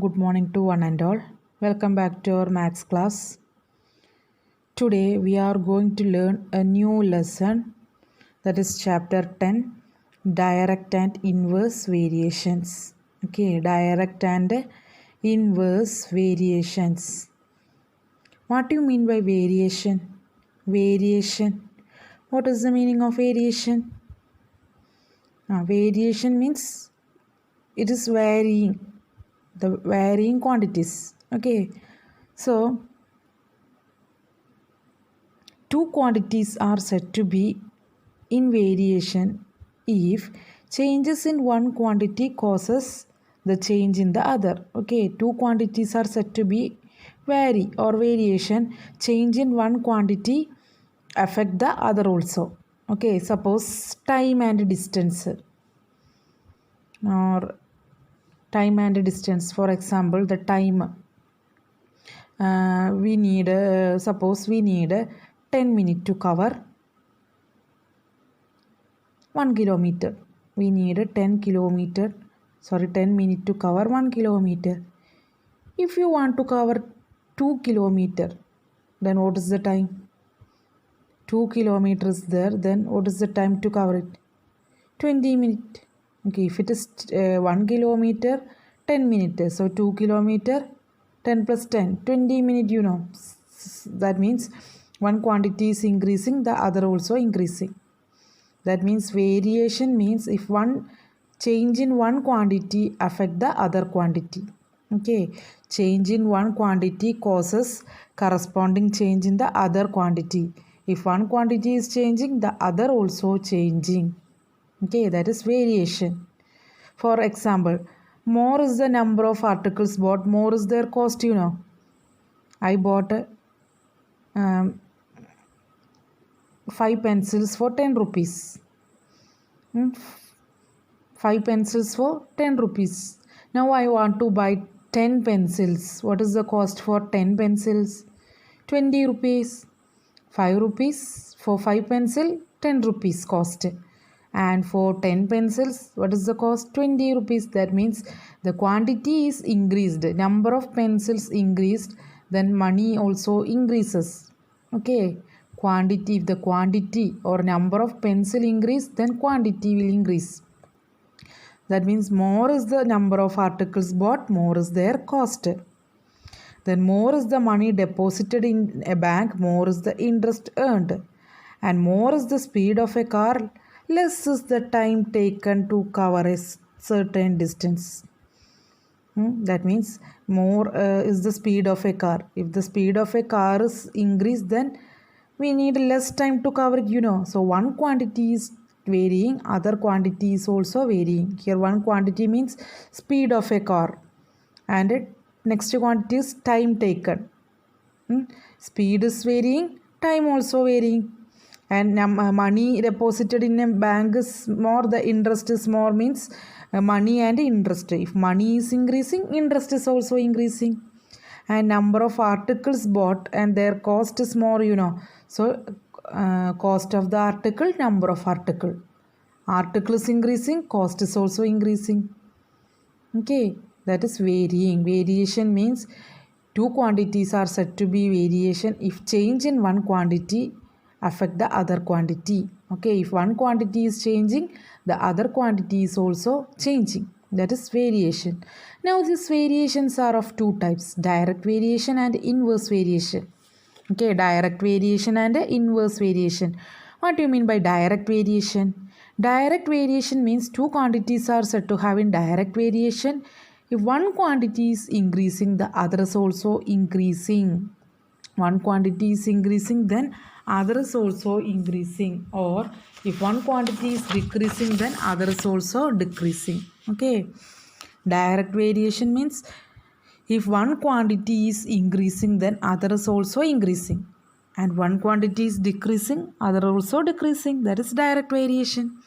Good morning to one and all. Welcome back to our maths class. Today we are going to learn a new lesson, that is chapter 10, direct and inverse variations. Okay, direct and inverse variations. What do you mean by variation? Variation. What is the meaning of variation? Variation means it is varying, the varying quantities. Okay, so two quantities are said to be in variation if changes in one quantity causes the change in the other. Okay, two quantities are said to be vary or variation. Change in one quantity affect the other also. Okay, suppose time and distance, or time and distance. For example, the time we need suppose we need 10 minutes to cover 1 kilometer. We need 10 minutes to cover 1 kilometer. If you want to cover 2 kilometer, then what is the time? 2 kilometers there, then what is the time to cover it? 20 minutes. Okay, if it is 1 kilometer, 10 minutes. So 2 kilometer, 10 plus 10, 20 minutes, That means one quantity is increasing, the other also increasing. That means variation means if one change in one quantity affect the other quantity. Okay, change in one quantity causes corresponding change in the other quantity. If one quantity is changing, the other also changing. Okay, that is variation. For example, more is the number of articles bought, more is their cost, I bought 5 pencils for 10 rupees. 5 pencils for 10 rupees. Now I want to buy 10 pencils. What is the cost for 10 pencils? 20 rupees. 5 rupees for 5 pencil, 10 rupees cost. And for 10 pencils, what is the cost? 20 rupees. That means the quantity is increased. Number of pencils increased, then money also increases. Okay. Quantity, if the quantity or number of pencil increase, then quantity will increase. That means more is the number of articles bought, more is their cost. Then more is the money deposited in a bank, more is the interest earned. And more is the speed of a car, less is the time taken to cover a certain distance. That means more is the speed of a car. If the speed of a car is increased, then we need less time to cover it, So one quantity is varying, other quantity is also varying. Here one quantity means speed of a car, and next quantity is time taken. Speed is varying, time also varying. And money deposited in a bank is more, the interest is more, means money and interest. If money is increasing, interest is also increasing. And number of articles bought and their cost is more, So cost of the article, number of article. Article is increasing, cost is also increasing. Okay, that is varying. Variation means two quantities are said to be variation if change in one quantity affect the other quantity. Okay, if one quantity is changing, the other quantity is also changing. That is variation. Now these variations are of two types, direct variation and inverse variation. Okay, direct variation and inverse variation. What do you mean by direct variation? Direct variation means two quantities are said to have in direct variation. If one quantity is increasing, the other is also increasing. One quantity is increasing, then other is also increasing. Or if one quantity is decreasing, then other is also decreasing. Okay. Direct variation means if one quantity is increasing, then other is also increasing. And one quantity is decreasing, other also decreasing. That is direct variation.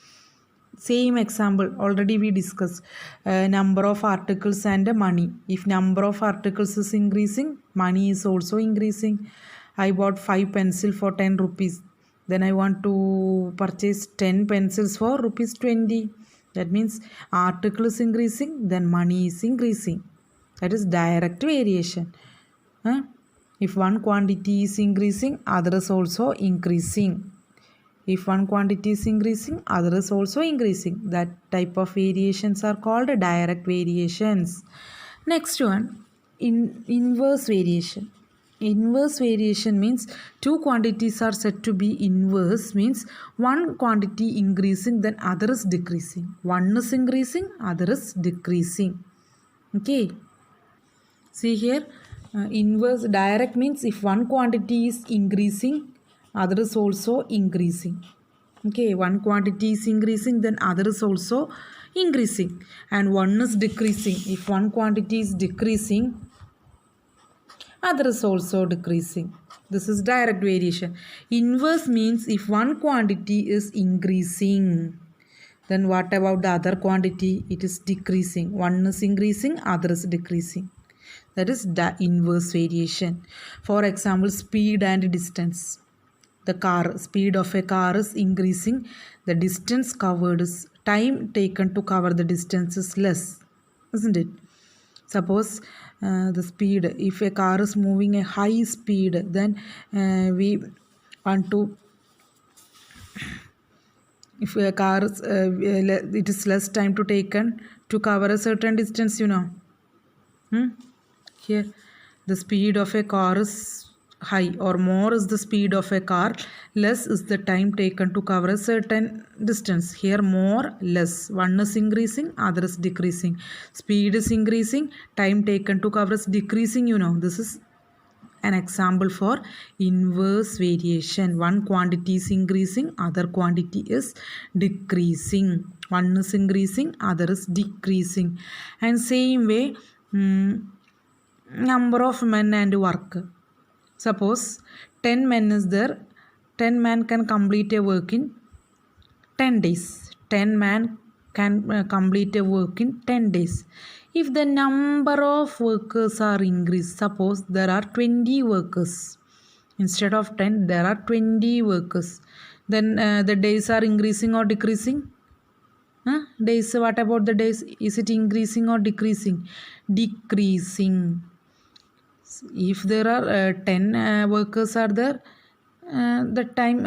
Same example already we discussed, number of articles and money. If number of articles is increasing, money is also increasing. I bought 5 pencils for 10 rupees. Then I want to purchase 10 pencils for rupees 20. That means article is increasing, then money is increasing. That is direct variation. If one quantity is increasing, other is also increasing. If one quantity is increasing, other is also increasing. That type of variations are called direct variations. Next one, inverse variation. Inverse variation means two quantities are said to be inverse, means one quantity increasing, then other is decreasing. One is increasing, other is decreasing. Okay. See here, inverse direct means if one quantity is increasing, other is also increasing. Okay, one quantity is increasing, then other is also increasing, and one is decreasing. If one quantity is decreasing, other is also decreasing. This is direct variation. Inverse means if one quantity is increasing, then what about the other quantity? It is decreasing. One is increasing, other is decreasing. That is the inverse variation. For example, speed and distance. The speed of a car is increasing. The distance covered is time taken to cover the distance is less, isn't it? Suppose the speed, if a car is moving a high speed, then we want to, if a car is, it is less time to taken to cover a certain distance, Here, the speed of a car is high, or more is the speed of a car, less is the time taken to cover a certain distance. Here, more, less. One is increasing, other is decreasing. Speed is increasing, time taken to cover is decreasing, This is an example for inverse variation. One quantity is increasing, other quantity is decreasing. One is increasing, other is decreasing. And same way, number of men and work. Suppose 10 men is there, 10 men can complete a work in 10 days. 10 men can complete a work in 10 days. If the number of workers are increased, suppose there are 20 workers. Instead of 10, there are 20 workers. Then the days are increasing or decreasing? Days, what about the days? Is it increasing or decreasing? Decreasing. If there are 10 workers are there, the time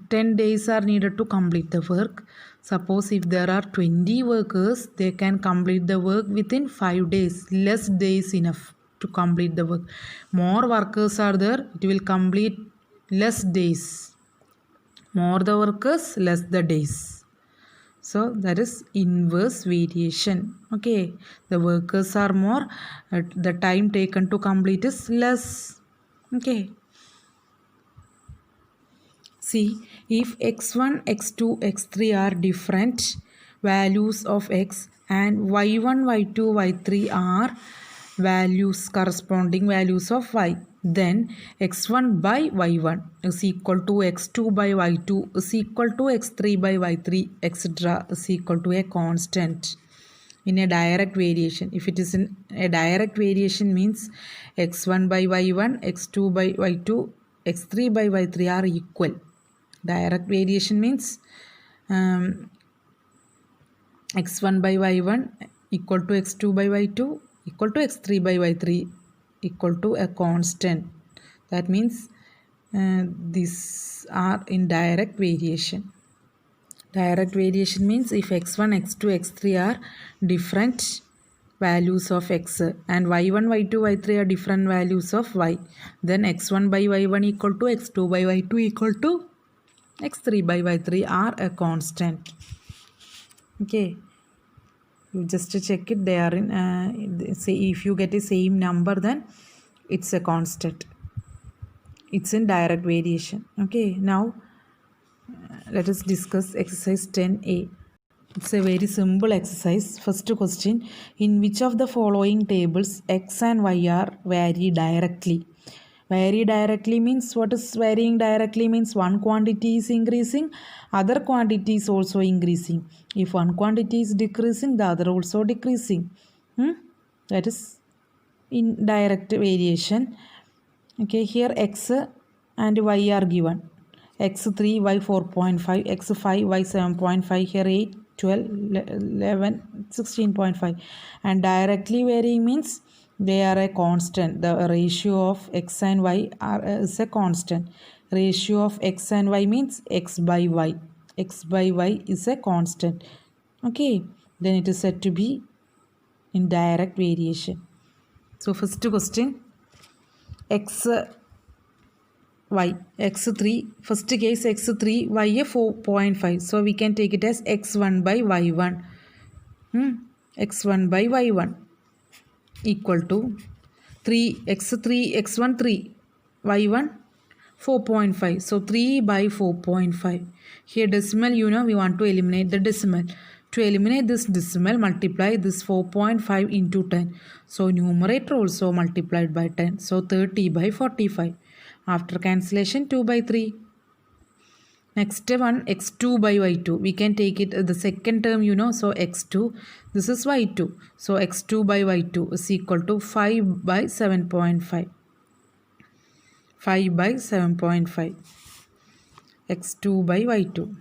10 days are needed to complete the work. Suppose if there are 20 workers, they can complete the work within 5 days. Less days enough to complete the work. More workers are there, it will complete less days. More the workers, less the days. So that is inverse variation. Okay, the workers are more, the time taken to complete is less. Okay. See, if x1, x2, x3 are different values of x and y1, y2, y3 are corresponding values of y, then x1 by y1 is equal to x2 by y2 is equal to x3 by y3, etc. is equal to a constant in a direct variation. If it is in a direct variation, means x1 by y1, x2 by y2, x3 by y3 are equal. Direct variation means x1 by y1 equal to x2 by y2 equal to x3 by y3 equal to a constant. That means these are in direct variation. Direct variation means if x1, x2, x3 are different values of x and y1, y2, y3 are different values of y, then x1 by y1 equal to x2 by y2 equal to x3 by y3 are a constant. Okay, you just check it, they are in say if you get a same number, then it's a constant, it's in direct variation. Okay, now let us discuss exercise 10a. It's a very simple exercise. First question, in which of the following tables x and y are vary directly? Vary directly means, what is varying directly means? One quantity is increasing, other quantity is also increasing. If one quantity is decreasing, the other also decreasing. That is in direct variation. Okay, here x and y are given. x3, y 4.5, x5, y 7.5, here 8, 12, 11, 16.5. And directly varying means they are a constant. The ratio of x and y is a constant. Ratio of x and y means x by y. X by y is a constant. Okay, then it is said to be in direct variation. So first question, x y, x3, first case x3, y 4.5. So we can take it as x1 by y1. X1 by y1 equal to 3, x3, x1 3, y1 4.5. So 3 by 4.5. Here decimal, we want to eliminate the decimal. To eliminate this decimal, multiply this 4.5 into 10. So numerator also multiplied by 10. So 30 by 45. After cancellation, 2 by 3. Next one, x2 by y2. We can take it the second term, so x2. This is y2. So x2 by y2 is equal to 5 by 7.5. 5 by 7.5. x2 by y2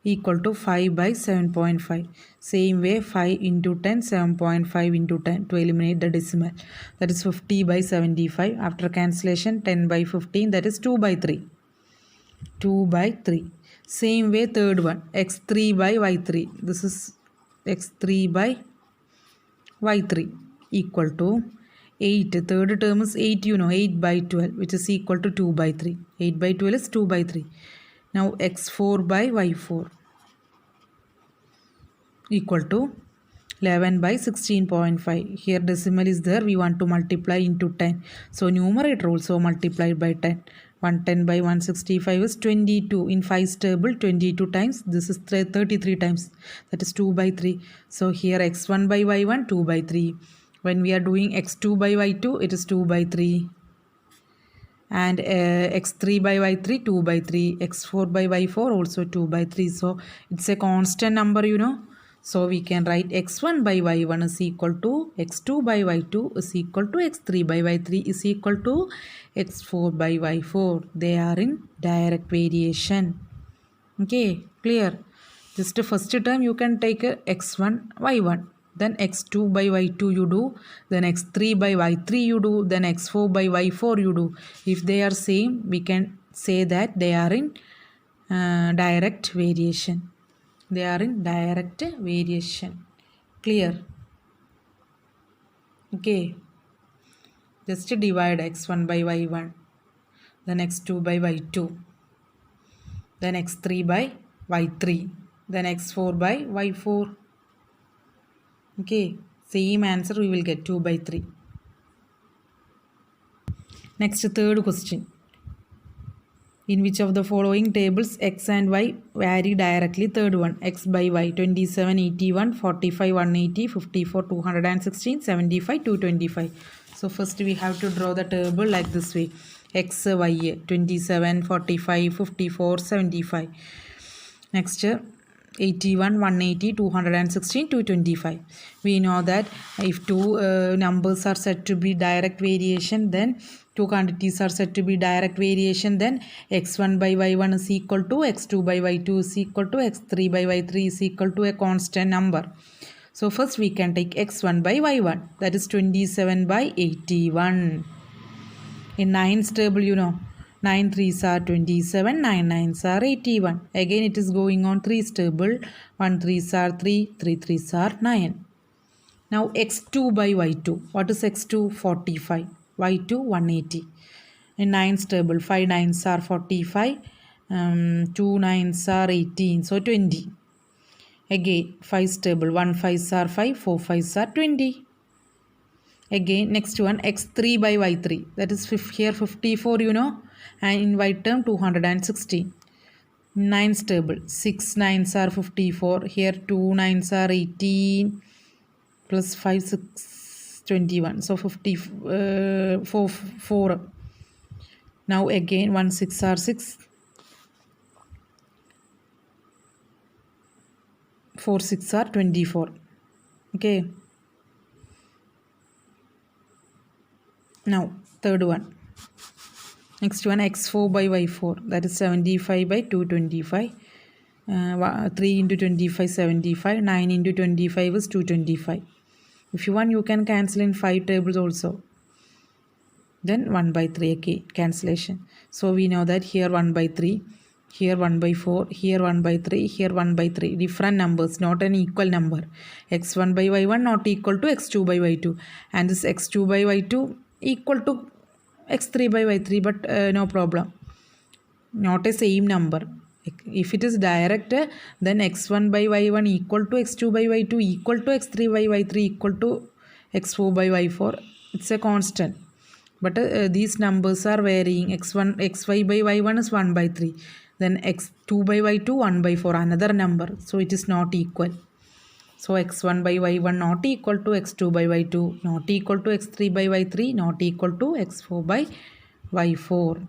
equal to 5 by 7.5. Same way, 5 into 10, 7.5 into 10 to eliminate the decimal. That is 50 by 75. After cancellation, 10 by 15, that is 2 by 3. 2 by 3. Same way, third one, x3 by y3. This is x3 by y3 equal to 8. Third term is 8, 8 by 12, which is equal to 2 by 3. 8 by 12 is 2 by 3. Now x4 by y4 equal to 11 by 16.5. Here decimal is there. We want to multiply into 10. So numerator also multiplied by 10. 110 by 165 is 22. In 5's table, 22 times. This is 33 times. That is 2 by 3. So here x1 by y1, 2 by 3. When we are doing x2 by y2, it is 2 by 3. And x3 by y3, 2 by 3. x4 by y4 also 2 by 3. So it's a constant number, So we can write x1 by y1 is equal to x2 by y2 is equal to x3 by y3 is equal to x4 by y4. They are in direct variation. Okay, clear. Just the first term you can take x1 y1. Then x2 by y2 you do, then x3 by y3 you do, then x4 by y4 you do. If they are same, we can say that they are in direct variation. They are in direct variation. Clear? Okay. Just divide x1 by y1, then x2 by y2, then x3 by y3, then x4 by y4. Okay, same answer we will get 2 by 3. Next, third question. In which of the following tables x and y vary directly? Third one, x by y 27, 81, 45, 180, 54, 216, 75, 225. So first we have to draw the table like this way. X, y, 27, 45, 54, 75. Next, 81, 180, 216, 225. We know that if two numbers are said to be direct variation, then two quantities are said to be direct variation, then x1 by y1 is equal to x2 by y2 is equal to x3 by y3 is equal to a constant number. So first we can take x1 by y1, that is 27 by 81. In 9's table, 9 3s are 27, 9 9s are 81. Again it is going on 3's table. 1 3s are 3, 3 3s are 9. Now x2 by y2. What is x2? 45. y2 180. In 9's table, 5 9s are 45. 2 9s are 18. So 20. Again 5's table, 1 5s are 5, 4 5s are 20. Again next one, x3 by y3. That is here 54, and in y term 216. 9's table, 6 9s are 54. Here 2 9s are 18 plus 5 6 21. So 4. Now again 1 6 are 6. 4 6 are 24. Okay. Now third one. Next one, x4 by y4, that is 75 by 225. 3 into 25 75, 9 into 25 is 225. If you want, you can cancel in 5 tables also. Then 1 by 3 again cancellation. So we know that here 1 by 3, here 1 by 4, here 1 by 3, here 1 by 3. Different numbers, not an equal number. X1 by y1 not equal to x2 by y2, and this x2 by y2 equal to x3 by y3, but no problem, not a same number. If it is direct, then x1 by y1 equal to x2 by y2 equal to x3 by y3 equal to x4 by y4. It's a constant. But these numbers are varying. xy by y1 is 1 by 3. Then x2 by y2 1 by 4, another number. So it is not equal. So x1 by y1 not equal to x2 by y2, not equal to x3 by y3, not equal to x4 by y4.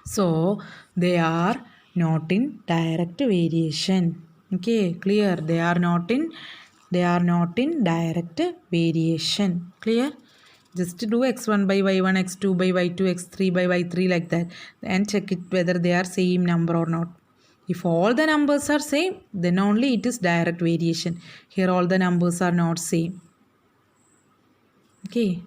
So they are not in direct variation. Okay, clear? They are not in direct variation. Clear? Just do x1 by y1, x2 by y2, x3 by y3 like that, and check it whether they are same number or not. If all the numbers are same, then only it is direct variation. Here all the numbers are not same. Okay.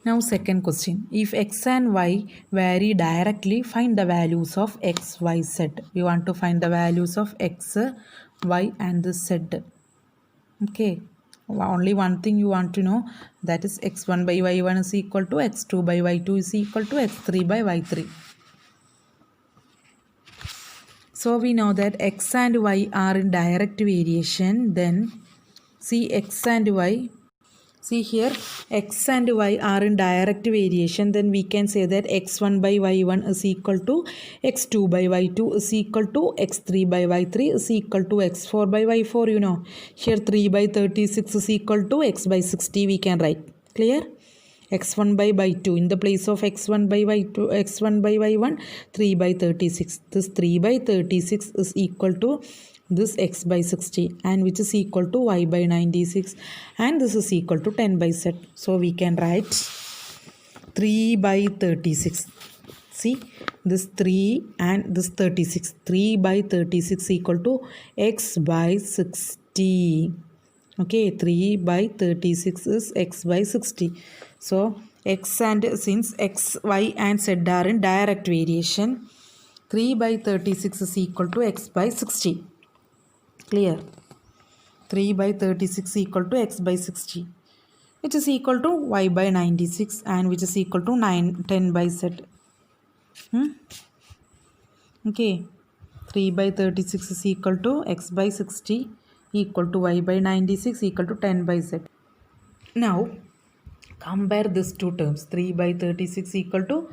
Now second question. If x and y vary directly, find the values of x, y, z. We want to find the values of x, y and the z. Okay. Only one thing you want to know, that is x1 by y1 is equal to x2 by y2 is equal to x3 by y3. So we know that x and y are in direct variation. Then see x and y. See here, x and y are in direct variation. Then we can say that x1 by y1 is equal to x2 by y2 is equal to x3 by y3 is equal to x4 by y4. You know, here 3 by 36 is equal to x by 60 we can write. Clear? x1 by y2 in the place of x1 by y2, x1 by y1, 3 by 36. This 3 by 36 is equal to this x by 60, and which is equal to y by 96, and this is equal to 10 by z. So we can write 3 by 36. See, this 3 and this 36. 3 by 36 equal to x by 60. Okay, 3 by 36 is x by 60. So x, and since x, y and z are in direct variation, 3 by 36 is equal to x by 60. Clear? 3 by 36 equal to x by 60. It is equal to y by 96, and which is equal to 10 by z. Okay. 3 by 36 is equal to x by 60 equal to y by 96 equal to 10 by z. Now compare these two terms. 3 by 36 equal to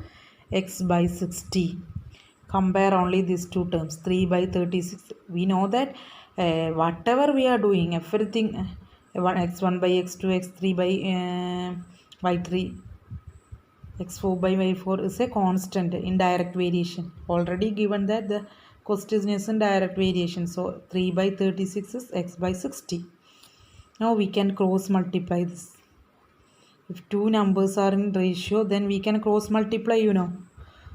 x by 60. Compare only these two terms. 3 by 36. We know that whatever we are doing, everything x1 by x2, x3 by y3, x4 by y4 is a constant in direct variation. Already given that the question is in direct variation. So 3 by 36 is x by 60. Now we can cross multiply this. If two numbers are in ratio, then we can cross multiply, you know.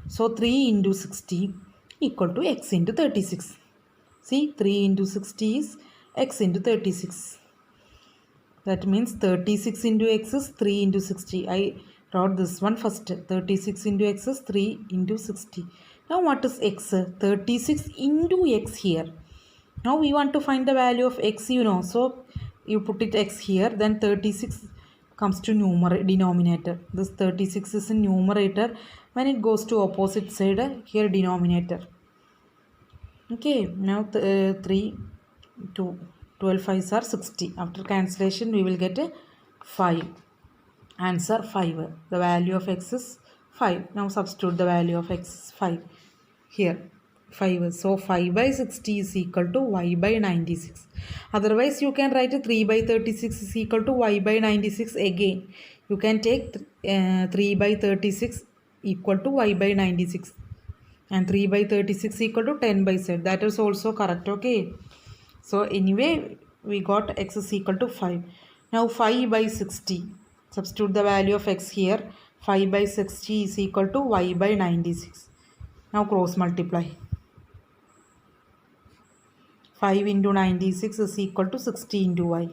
So 3 into 60 equal to x into 36. See, 3 into 60 is x into 36. That means 36 into x is 3 into 60. I wrote this one first. 36 into x is 3 into 60. Now what is x? 36 into x here. Now we want to find the value of x, you know. So you put it x here. Then 36 comes to denominator. This 36 is in numerator. When it goes to opposite side, here denominator. Okay, now 3 to 12 5s are 60. After cancellation, we will get a 5. Answer 5. The value of x is 5. Now substitute the value of x is 5. Here 5. So 5 by 60 is equal to y by 96. Otherwise, you can write 3 by 36 is equal to y by 96 again. You can take 3 by 36 equal to y by 96. And 3 by 36 equal to 10 by z. That is also correct. Okay. So anyway, we got x is equal to 5. Now 5 by 60. Substitute the value of x here. 5 by 60 is equal to y by 96. Now cross multiply. 5 into 96 is equal to 60 into y.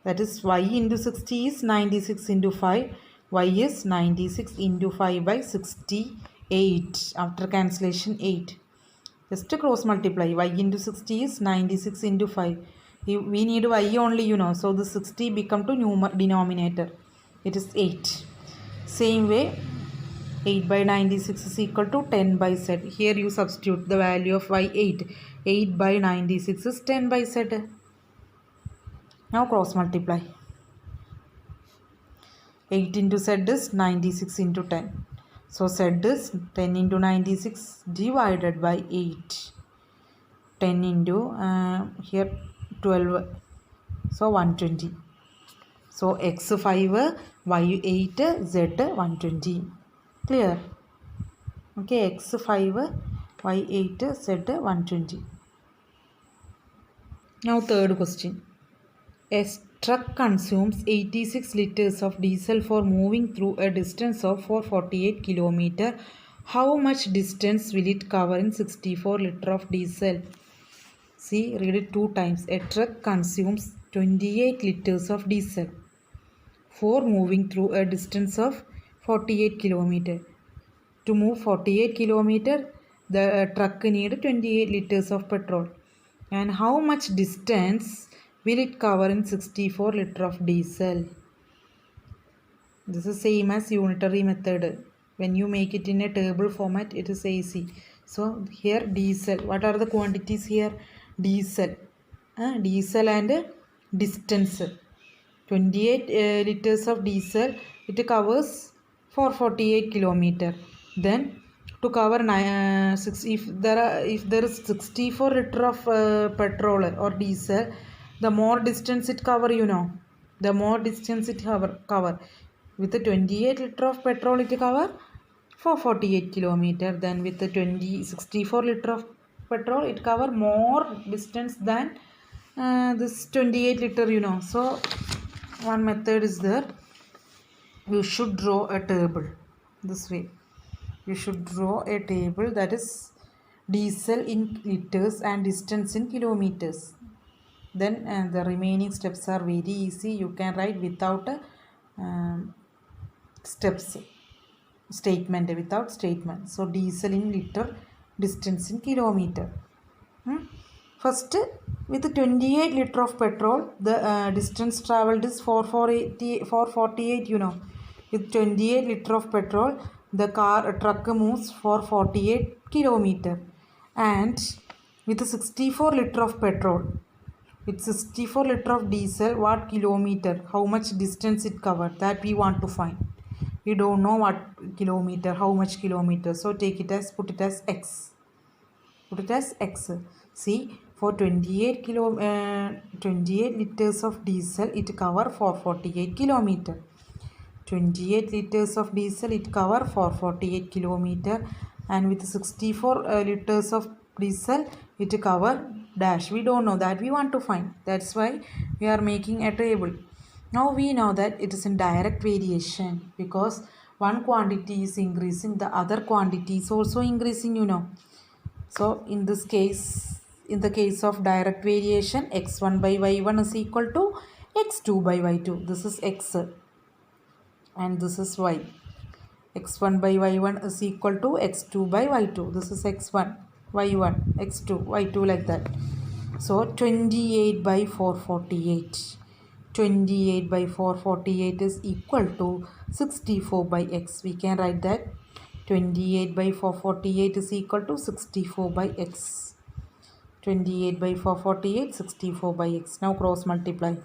That is y into 60 is 96 into 5. Y is 96 into 5 by 68. After cancellation 8. Just to cross multiply. Y into 60 is 96 into 5. We need y only, So the 60 become to denominator. It is 8. Same way, 8 by 96 is equal to 10 by z. Here you substitute the value of y 8. 8 by 96 is 10 by z. Now cross multiply. 8 into z is 96 into 10. So z is 10 into 96 divided by 8. 10 into here 12. So 120. So x 5, y 8, z 120. Clear? Okay, x 5, y 8, z 120. Now third question. A truck consumes 86 liters of diesel for moving through a distance of 448 km. How much distance will it cover in 64 liters of diesel? See, read it 2 times. A truck consumes 28 liters of diesel for moving through a distance of 48 km. To move 48 km, the truck need 28 liters of petrol. And how much distance will it cover in 64 liters of diesel? This is same as unitary method. When you make it in a table format, it is easy. So here diesel. What are the quantities here? Diesel. Diesel and distance. 28 liters of diesel. It covers 448 km. Then to cover if there is 64 liter of petrol or diesel, the more distance it cover, the more distance it cover. With the 28 liter of petrol it cover 448 km. Then with the 64 liter of petrol it cover more distance than this 28 liter, So one method is there. You should draw a table this way. You should draw a table that is diesel in liters and distance in kilometers. Then the remaining steps are very easy. You can write without steps statement, without statement. So diesel in liter, distance in kilometer. First, with 28 liter of petrol, the distance traveled is 448, With 28 liter of petrol, the truck moves for 48 km. And with 64 liter of petrol, with 64 liter of diesel, what kilometer, how much distance it covered, that we want to find. We don't know what kilometer, how much kilometer. So put it as x. Put it as x. See, for 28 liters of diesel, it cover 448 km. 28 liters of diesel, it cover 448 km. And with 64 liters of diesel, it cover dash. We don't know that. We want to find. That's why we are making a table. Now we know that it is in direct variation because one quantity is increasing, the other quantity is also increasing, So in this case, in the case of direct variation, x1 by y1 is equal to x2 by y2. This is x and this is y. x1 by y1 is equal to x2 by y2. This is x1, y1, x2, y2 like that. So 28 by 448. 28 by 448 is equal to 64 by x. We can write that 28 by 448 is equal to 64 by x. 28 by 448, 64 by x. Now cross multiply.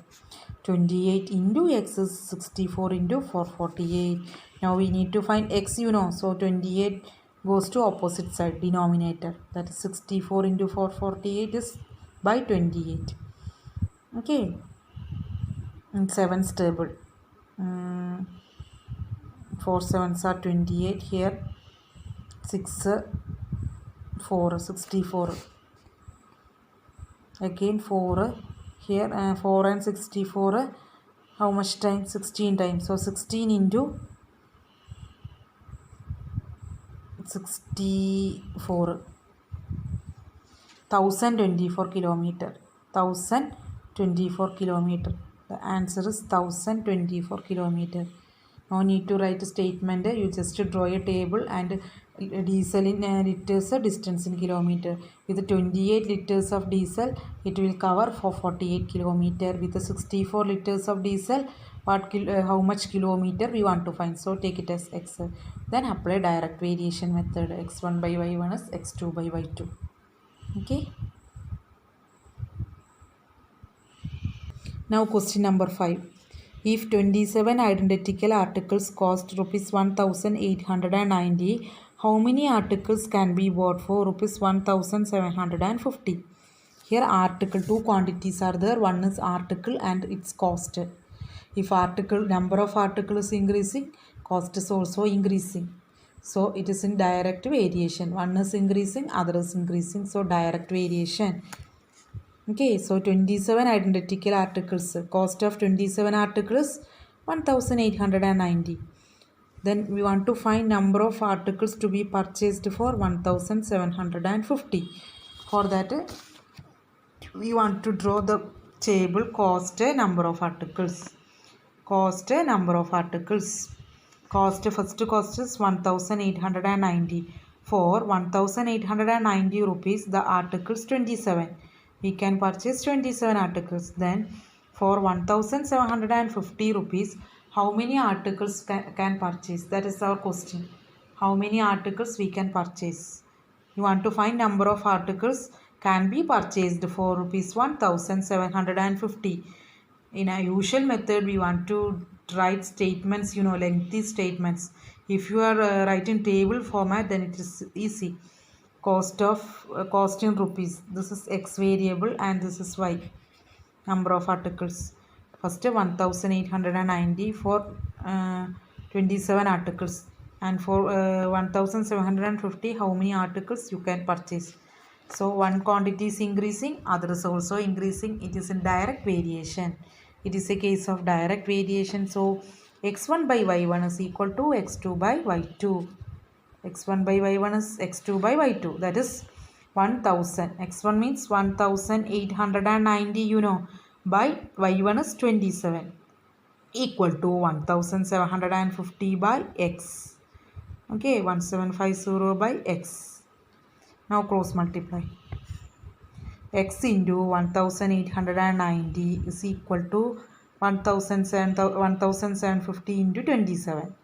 28 into x is 64 into 448. Now we need to find x, So 28 goes to opposite side, denominator. That is 64 into 448 is by 28. Okay. In 7's table. 4 7s are 28. Here 6 4 64. Again 4. Here 4 and 64. How much time? 16 times. So 16 into 64 1024 kilometer. 1024 kilometer. The answer is 1024 kilometer. No need to write a statement. You just draw a table and diesel in liters, distance in kilometer. With 28 liters of diesel, it will cover for 48 kilometer. With the 64 liters of diesel, how much kilometer we want to find. So take it as x. Then apply direct variation method. X1 by y1 is x2 by y2. Okay. Now question number 5. If 27 identical articles cost rupees 1890, how many articles can be bought for rupees 1750? Here article, two quantities are there. One is article and its cost. If article number of articles is increasing, cost is also increasing. So it is in direct variation. One is increasing, other is increasing. So direct variation. Okay, so 27 identical articles. Cost of 27 articles 1890. Then we want to find number of articles to be purchased for 1750. For that, we want to draw the table cost number of articles. Cost number of articles. Cost, first cost is 1890. For 1890 rupees, the articles 27. We can purchase 27 articles. Then for 1750 rupees, how many articles can purchase? That is our question. How many articles we can purchase? You want to find number of articles can be purchased for rupees 1750. In a usual method, we want to write statements, lengthy statements. If you are writing table format, then it is easy. Cost in rupees. This is x variable and this is y. Number of articles. First 1890 for 27 articles. And for 1750, how many articles you can purchase? So one quantity is increasing, other is also increasing. It is in direct variation. It is a case of direct variation. So x1 by y1 is equal to x2 by y2. x1 by y1 is x2 by y2. That is 1000. x1 means 1890, by y1 is 27. Equal to 1750 by x. Okay, 1750 by x. Now cross multiply. X into 1890 is equal to 1750 into 27.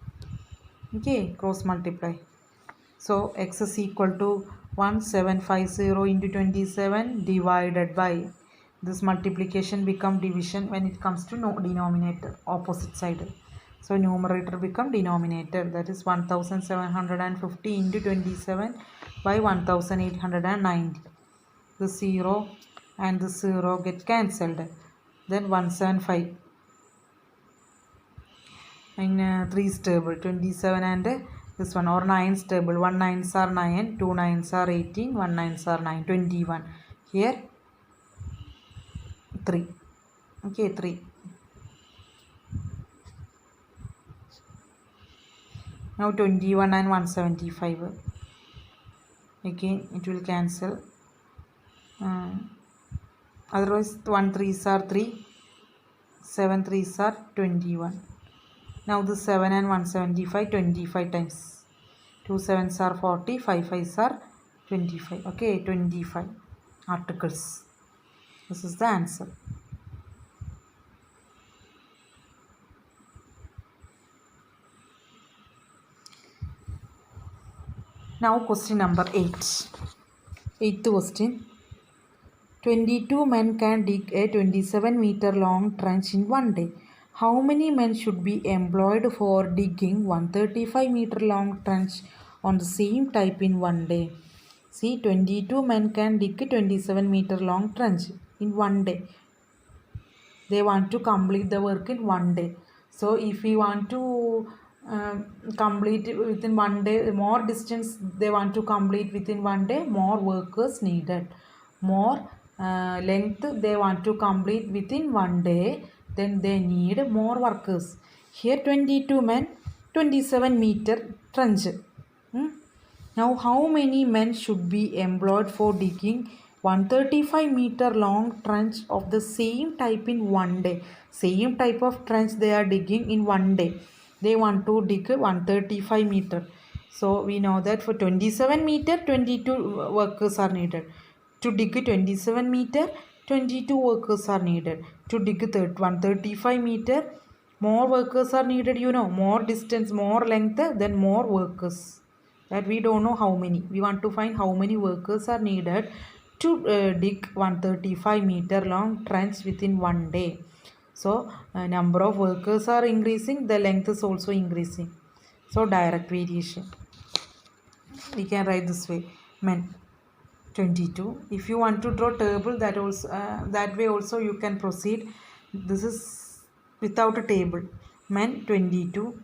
Okay, cross multiply. So x is equal to 1750 into 27 divided by, this multiplication become division when it comes to denominator, opposite side. So numerator become denominator, that is 1750 into 27 by 1890. The 0 and the 0 get cancelled. Then 175 in 3 table, 27 and this one, or 9 table. 1 9s are 9, 2 9s are 18, 1 9s are 9, 21. Here 3. Okay, 3. Now 21 and 175. Again it will cancel. Otherwise 1 3s are 3, 7 3s are 21. Now the 7 and 175, 25 times. 2 7s are 40, 5 5s are 25. Okay, 25 articles. This is the answer. Now question number 8. 8th question. 22 men can dig a 27-meter long trench in one day. How many men should be employed for digging 135-meter long trench on the same type in one day? See, 22 men can dig a 27-meter long trench in one day. They want to complete the work in one day. So if we want to complete within one day, more distance they want to complete within one day, more workers needed. More length they want to complete within one day, then they need more workers. Here 22 men, 27-meter trench. Now how many men should be employed for digging 135-meter long trench of the same type in one day? Same type of trench they are digging in one day. They want to dig 135 meter. So we know that for 27 meter 22 workers are needed. To dig 27 meter 22 workers are needed. To dig 135 meter more workers are needed, more distance, more length, then more workers. That we don't know how many. We want to find how many workers are needed to dig 135-meter long trench within one day. So number of workers are increasing, the length is also increasing. So direct variation. We can write this way: men 22. If you want to draw table, that way also you can proceed. This is without a table. Men 22.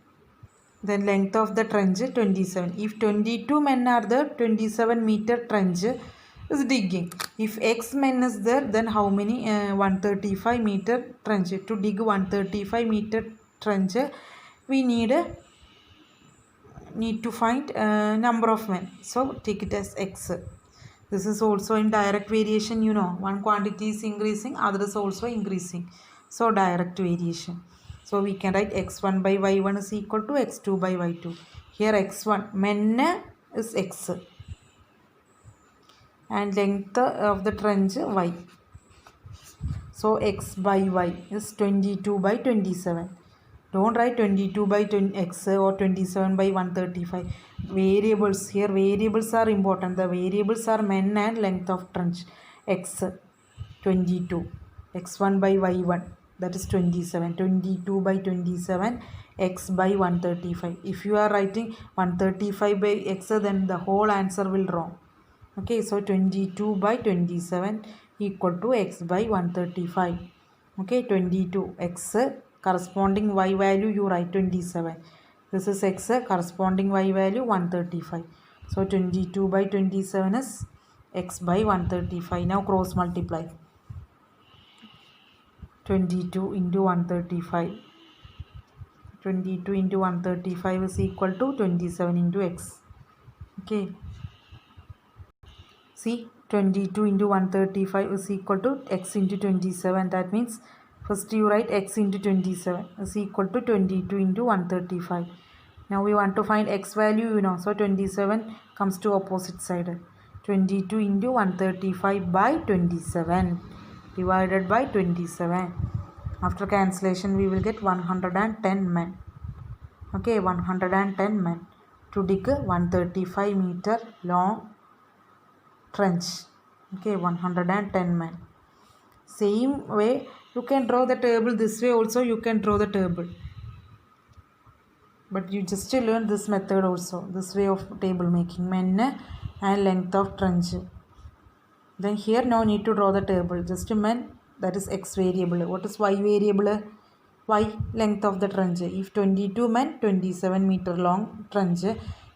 Then length of the trench 27. If 22 men are there, 27-meter trench is digging. If X men is there, then how many? 135-meter trench. To dig 135-meter trench, we need to find number of men. So take it as X. This is also in direct variation, one quantity is increasing, other is also increasing. So direct variation. So we can write x1 by y1 is equal to x2 by y2. Here x1 men is x and length of the trench y. So x by y is 22 by 27. Don't write 22 by x or 27 by 135. Variables, here variables are important. The variables are men and length of trench. X 22, x1 by y1, that is 27. 22 by 27, x by 135. If you are writing 135 by x, then the whole answer will wrong. Okay, so 22 by 27 equal to x by 135. Okay, 22 x corresponding y value you write 27. This is x corresponding y value 135. So 22 by 27 is x by 135. Now cross multiply. 22 into 135. 22 into 135 is equal to 27 into x. Okay. See, 22 into 135 is equal to x into 27. That means first you write x into 27 is equal to 22 into 135. Now we want to find x value, So 27 comes to opposite side. 22 into 135 by 27 divided by 27. After cancellation we will get 110 men. Okay, 110 men to dig 135-meter long trench. Okay, 110 men. Same way you can draw the table. This way also you can draw the table, but you just learn this method also, this way of table making, men and length of trench. Then here no need to draw the table, just men, that is x variable. What is y variable? Y, length of the trench. If 22 men, 27-meter long trench.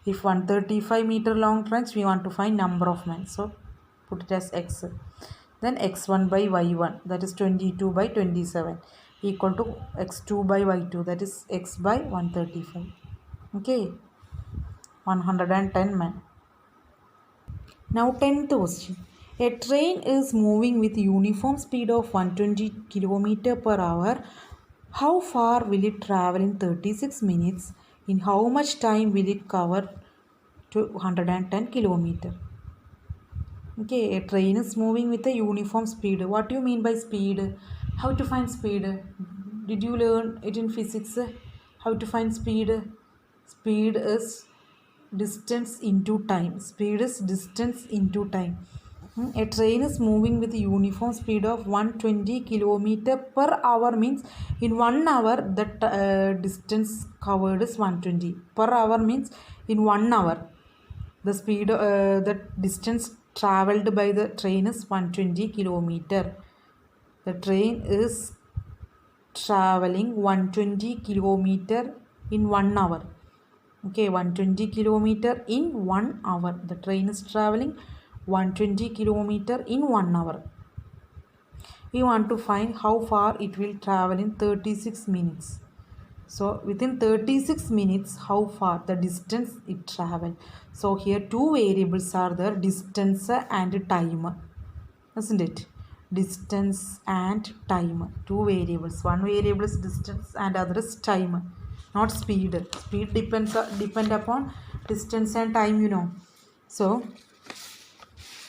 If 135-meter long trench, we want to find number of men, so put it as x. Then x1 by y1, that is 22 by 27 equal to x2 by y2, that is x by 135. Okay, 110 men. Now 10th question. A train is moving with uniform speed of 120 km per hour. How far will it travel in 36 minutes? In how much time will it cover to 110 km? Okay, a train is moving with a uniform speed. What do you mean by speed? How to find speed? Did you learn it in physics? How to find speed? Speed is distance into time. Speed is distance into time. A train is moving with a uniform speed of 120 km per hour, means in 1 hour the distance covered is 120. Per hour means in 1 hour the speed, the distance traveled by the train is 120 km. The train is traveling 120 km in 1 hour. Okay, 120 km in 1 hour. The train is traveling 120 km in 1 hour. We want to find how far it will travel in 36 minutes. So within 36 minutes, how far the distance it travel. So here two variables are there, distance and time, isn't it? Distance and time, two variables. One variable is distance and other is time, not speed. Speed depend upon distance and time, you know. So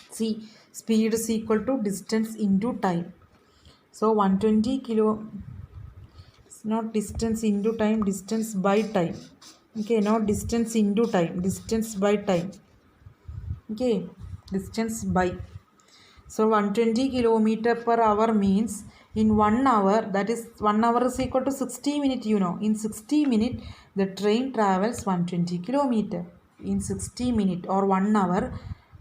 see, speed is equal to distance into time. So 120 kilo, it's not distance into time, distance by time. Okay, not distance into time, distance by time. Okay, distance by. So 120 kilometer per hour means in 1 hour, that is 1 hour is equal to 60 minutes, you know. In 60 minutes, the train travels 120 kilometer. In 60 minutes or 1 hour,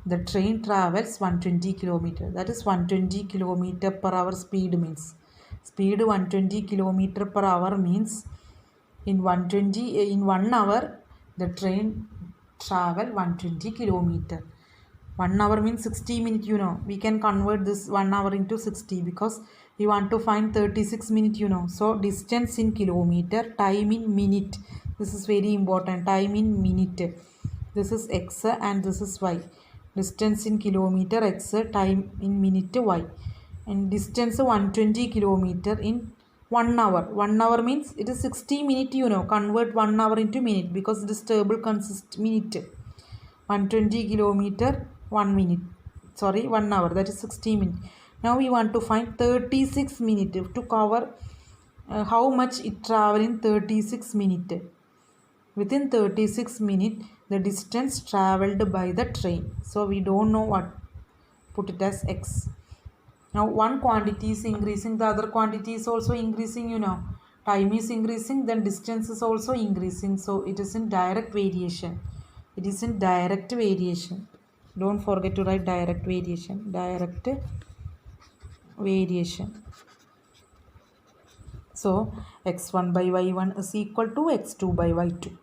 the train travels 120 kilometer. That is 120 kilometer per hour speed means. Speed 120 kilometer per hour means in 1 hour, the train travel 120 kilometer. 1 hour means 60 minutes, you know. We can convert this 1 hour into 60 because we want to find 36 minutes, you know. So distance in kilometer, time in minute. This is very important. Time in minute. This is x and this is y. Distance in kilometer x, time in minute y. And distance 120 kilometer in 1 hour. 1 hour means it is 60 minutes, you know. Convert 1 hour into minute because this table consists minute. 120 kilometer 1 minute, sorry 1 hour, that is 60 minutes. Now we want to find 36 minutes to cover how much it travel in 36 minutes. Within 36 minutes the distance traveled by the train, so we don't know what, put it as x. Now one quantity is increasing, the other quantity is also increasing, you know. Time is increasing, then distance is also increasing, so it is in direct variation. It is in direct variation. Don't forget to write direct variation. Direct variation. So x1 by y1 is equal to x2 by y2.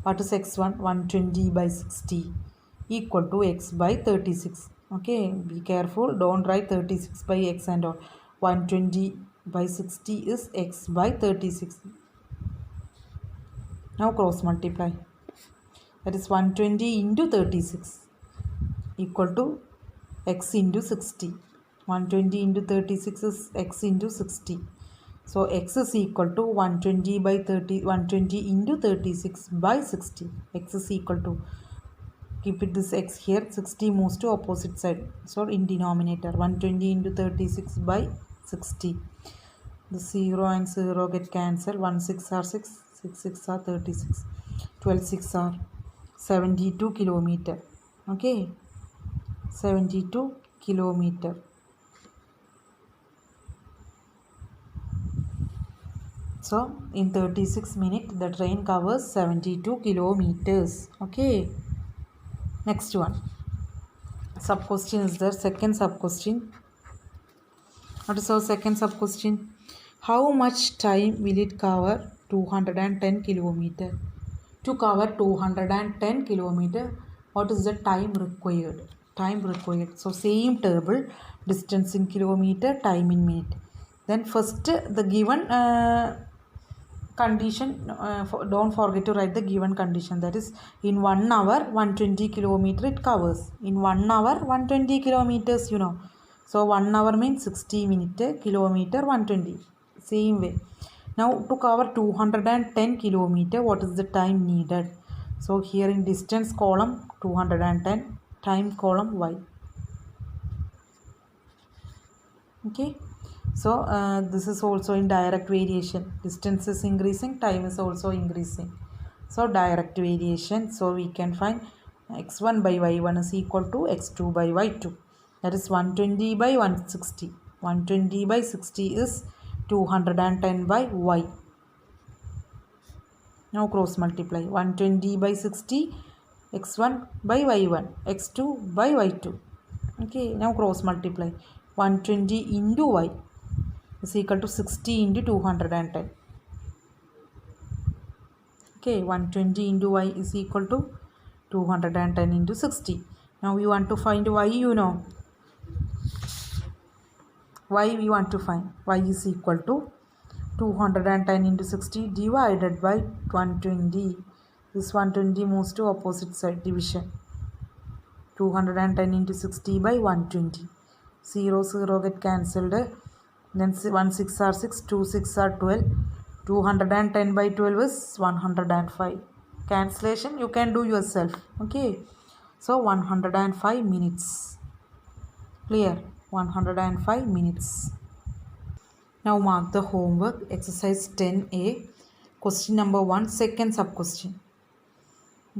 What is x1? 120 by 60 equal to x by 36. Okay, be careful. Don't write 36 by x and all. 120 by 60 is x by 36. Now cross multiply. That is 120 into 36 equal to x into 60. 120 into 36 is x into 60. So x is equal to 120 by 120 into 36 by 60. X is equal to, keep it this x here, 60 moves to opposite side. So in denominator 120 into 36 by 60. The 0 and 0 get cancelled. 1 6 are 6, 6 6 are 36, 12 6 are 72 kilometer. Okay, 72 kilometer. So in 36 minutes the train covers 72 kilometers. Okay, next one. Sub question is there. Second sub question. What is our second sub question? How much time will it cover 210 kilometer? To cover 210 kilometer, what is the time required? Time required. So same table, distance in kilometer, time in minute. Then first the given condition, don't forget to write the given condition, that is in 1 hour 120 kilometer it covers. In 1 hour 120 kilometers, you know. So 1 hour means 60 minutes, kilometer 120. Same way. Now to cover 210 kilometer, what is the time needed? So here in distance column 210, time column y. Okay. So this is also in direct variation. Distance is increasing, time is also increasing. So direct variation. So we can find x1 by y1 is equal to x2 by y2. That is 120 by 160. 120 by 60 is 210 by y. Now cross multiply. 120 by 60, x1 by y1, x2 by y2. Okay, now cross multiply. 120 into y is equal to 60 into 210. Okay, 120 into y is equal to 210 into 60. Now we want to find y, you know. Y we want to find. Y is equal to 210 into 60 divided by 120. This 120 moves to opposite side, division. 210 into 60 by 120. 0 0 get cancelled. Then 1 6 are 6, 2 6 are 12. 210 by 12 is 105. Cancellation you can do yourself. Okay. So 105 minutes. Clear? 105 minutes. Now mark the homework. Exercise 10A. Question number 1, second sub question.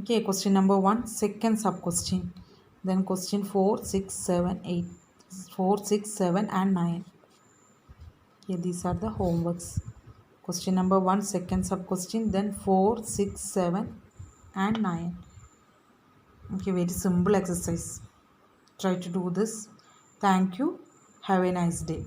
Okay, question number 1, second sub question. Then question 4, 6, 7, 8. 4, 6, 7 and 9. Okay, these are the homeworks. Question number 1, second sub question. Then 4, 6, 7 and 9. Okay, very simple exercise. Try to do this. Thank you. Have a nice day.